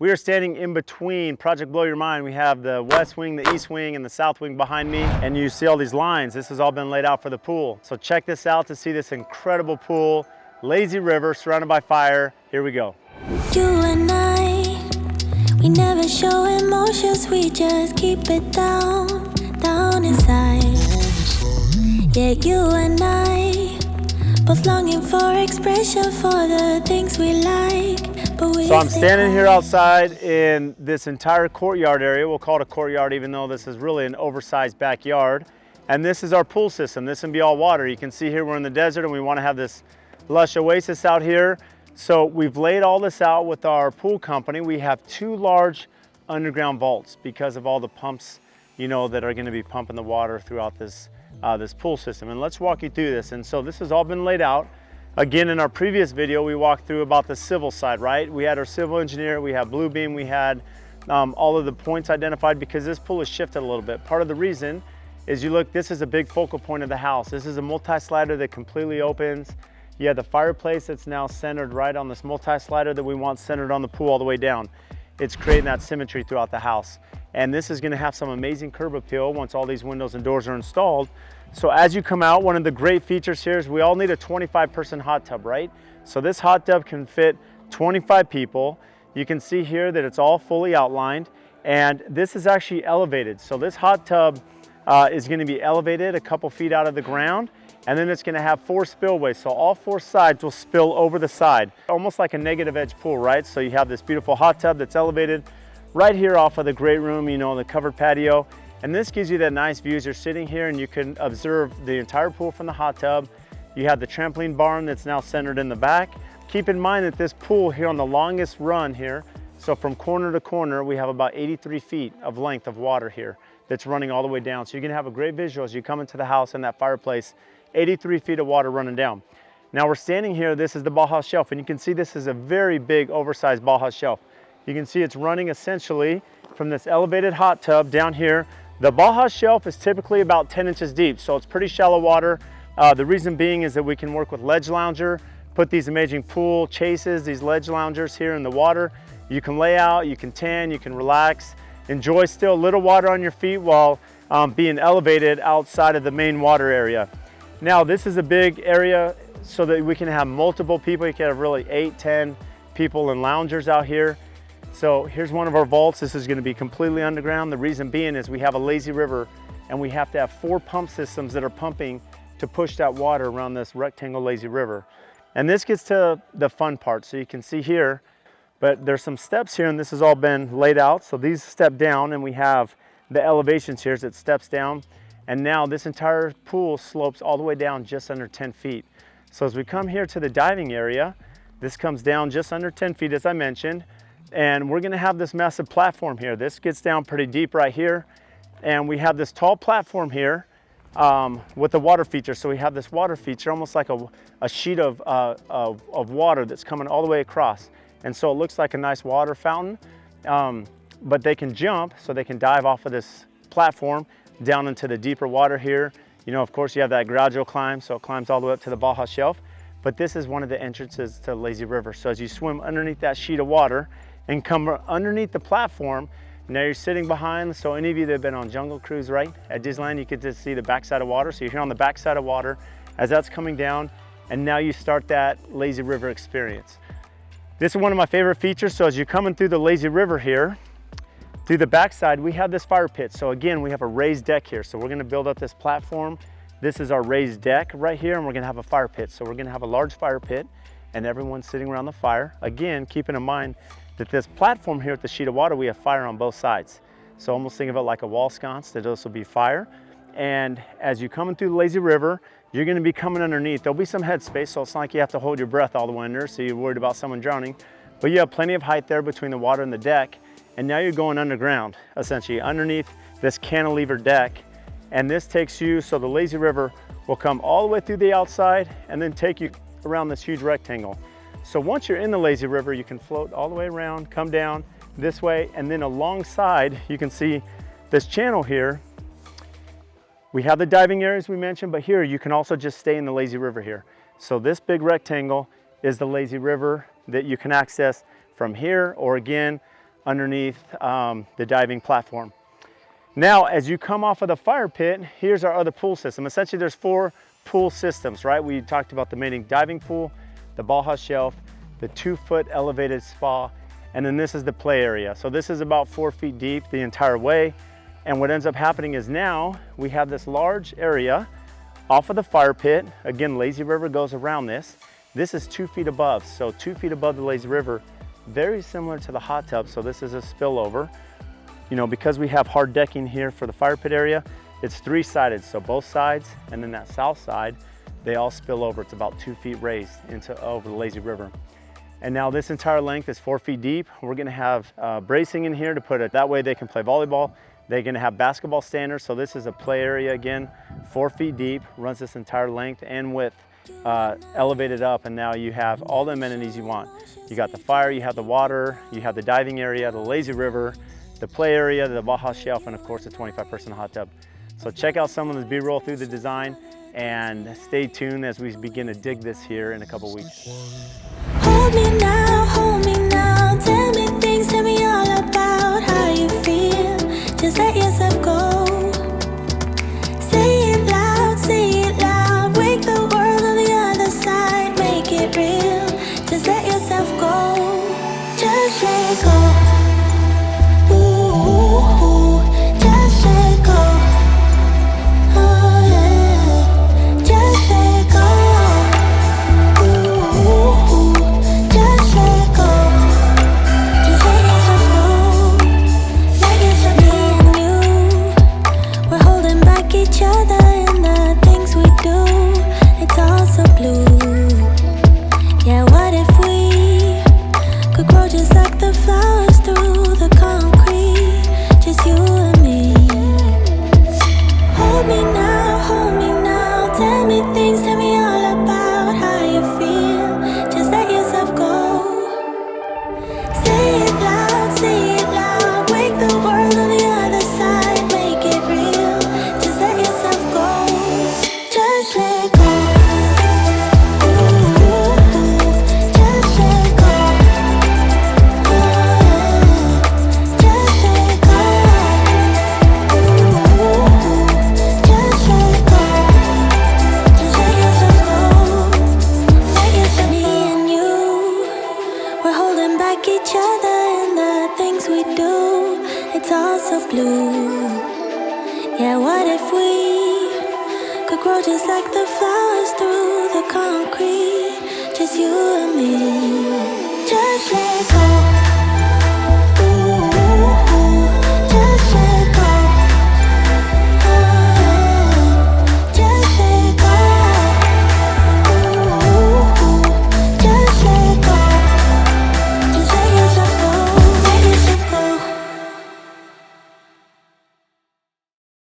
We are standing in between Project Blow Your Mind. We have the west wing, the east wing, and the south wing behind me. And you see all these lines. This has all been laid out for the pool. So check this out to see this incredible pool. Lazy river surrounded by fire. Here we go. You and I, we never show emotions. We just keep it down, down inside. Yeah, you and I, both longing for expression for the things we like. So I'm standing here outside in this entire courtyard area. We'll call it a courtyard even though this is really an oversized backyard. And this is our pool system. This can be all water. You can see here we're in the desert and we want to have this lush oasis out here. So we've laid all this out with our pool company. We have 2 large underground vaults because of all the pumps, you know, that are going to be pumping the water throughout this this pool system. And let's walk you through this. And so this has all been laid out. Again, in our previous video, we walked through about the civil side, right? We had our civil engineer, we had Bluebeam, we had all of the points identified because this pool has shifted a little bit. Part of the reason is you look, this is a big focal point of the house. This is a multi-slider that completely opens. You have the fireplace that's now centered right on this multi-slider that we want centered on the pool all the way down. It's creating that symmetry throughout the house. And this is gonna have some amazing curb appeal once all these windows and doors are installed. So as you come out, one of the great features here is we all need a 25-person hot tub, right? So this hot tub can fit 25 people. You can see here that it's all fully outlined and this is actually elevated. So this hot tub is gonna be elevated a couple feet out of the ground and then it's gonna have 4 spillways. So all 4 sides will spill over the side, almost like a negative edge pool, right? So you have this beautiful hot tub that's elevated right here off of the great room, you know, the covered patio. And this gives you that nice view as you're sitting here and you can observe the entire pool from the hot tub. You have the trampoline barn that's now centered in the back. Keep in mind that this pool here on the longest run here, so from corner to corner, we have about 83 feet of length of water here that's running all the way down. So you're gonna have a great visual as you come into the house and that fireplace, 83 feet of water running down. Now we're standing here, this is the Bauhaus shelf, and you can see this is a very big oversized Bauhaus shelf. You can see it's running essentially from this elevated hot tub down here. The Bauhaus shelf is typically about 10 inches deep, so it's pretty shallow water. The reason being is that we can work with ledge lounger, put these amazing pool chases, these ledge loungers here in the water. You can lay out, you can tan, you can relax, enjoy still a little water on your feet while being elevated outside of the main water area. Now this is a big area so that we can have multiple people. You can have really 8, 10 people and loungers out here. So here's one of our vaults. This is going to be completely underground. The reason being is we have a lazy river and we have to have 4 pump systems that are pumping to push that water around this rectangle lazy river. And this gets to the fun part. So you can see here, but there's some steps here and this has all been laid out. So these step down and we have the elevations here as it steps down. And now this entire pool slopes all the way down just under 10 feet. So as we come here to the diving area, this comes down just under 10 feet as I mentioned. And we're gonna have this massive platform here. This gets down pretty deep right here. And we have this tall platform here with the water feature. So we have this water feature, almost like a sheet of water that's coming all the way across. And so it looks like a nice water fountain, but they can jump, so they can dive off of this platform down into the deeper water here. You know, of course you have that gradual climb, so it climbs all the way up to the Bauhaus shelf. But this is one of the entrances to Lazy River. So as you swim underneath that sheet of water, and come underneath the platform. Now you're sitting behind, so any of you that have been on Jungle Cruise, right? At Disneyland, you get to see the backside of water. So you're here on the backside of water as that's coming down, and now you start that Lazy River experience. This is one of my favorite features. So as you're coming through the Lazy River here, through the backside, we have this fire pit. So again, we have a raised deck here. So we're gonna build up this platform. This is our raised deck right here, and we're gonna have a fire pit. So we're gonna have a large fire pit, and everyone's sitting around the fire. Again, keeping in mind that this platform here at the sheet of water, we have fire on both sides. So almost think of it like a wall sconce, that this will be fire. And as you're coming through the Lazy River, you're gonna be coming underneath. There'll be some headspace, so it's not like you have to hold your breath all the way under, so you're worried about someone drowning. But you have plenty of height there between the water and the deck. And now you're going underground, essentially, underneath this cantilever deck. And this takes you, so the Lazy River will come all the way through the outside and then take you around this huge rectangle. So once you're in the Lazy River, you can float all the way around, come down this way, and then alongside, you can see this channel here. We have the diving areas we mentioned, but here you can also just stay in the Lazy River here. So this big rectangle is the Lazy River that you can access from here, or again, underneath the diving platform. Now, as you come off of the fire pit, here's our other pool system. Essentially, there's 4 pool systems, right? We talked about the main diving pool, the Baja shelf, the 2-foot elevated spa, and then this is the play area. So this is about 4 feet deep the entire way. And what ends up happening is now we have this large area off of the fire pit. Again, lazy river goes around this. This is 2 feet above. So 2 feet above the lazy river, very similar to the hot tub. So this is a spillover. You know, because we have hard decking here for the fire pit area, it's 3-sided. So both sides, and then that south side, they all spill over. It's about 2 feet raised over the lazy river. And now this entire length is 4 feet deep. We're gonna have bracing in here to put it, that way they can play volleyball. They're gonna have basketball standers. So this is a play area again, 4 feet deep, runs this entire length and width, elevated up. And now you have all the amenities you want. You got the fire, you have the water, you have the diving area, the lazy river, the play area, the Baja shelf, and of course the 25-person hot tub. So check out some of this B-roll through the design and stay tuned as we begin to dig this here in a couple weeks. Hold me now, tell me things, tell me all about how you feel. Just let yourself go. Say it loud, wake the world on the other side, make it real. Just let yourself go, just let go. Ooh, just let go. Oh yeah, just let go. Ooh, just let go. Just let yourself go. Let yourself be. Me and you, we're holding back each other in the things we do. It's all so blue. Yeah, what if we could grow just like the flowers through the concrete? Just you and me. Hold me now, tell me things, tell me all about how you feel. Just let yourself go. Say it loud, wake the world on the other side, make it real. Just let yourself go, just let go. Ooh, just let go. Oh yeah, just let go. Ooh, just let go. Just let yourself go. Let yourself. Me and you, we're holding back each other in the things we do. It's all so blue. Yeah, what if we could grow just like the flowers through the concrete? Just you and me. Just let go.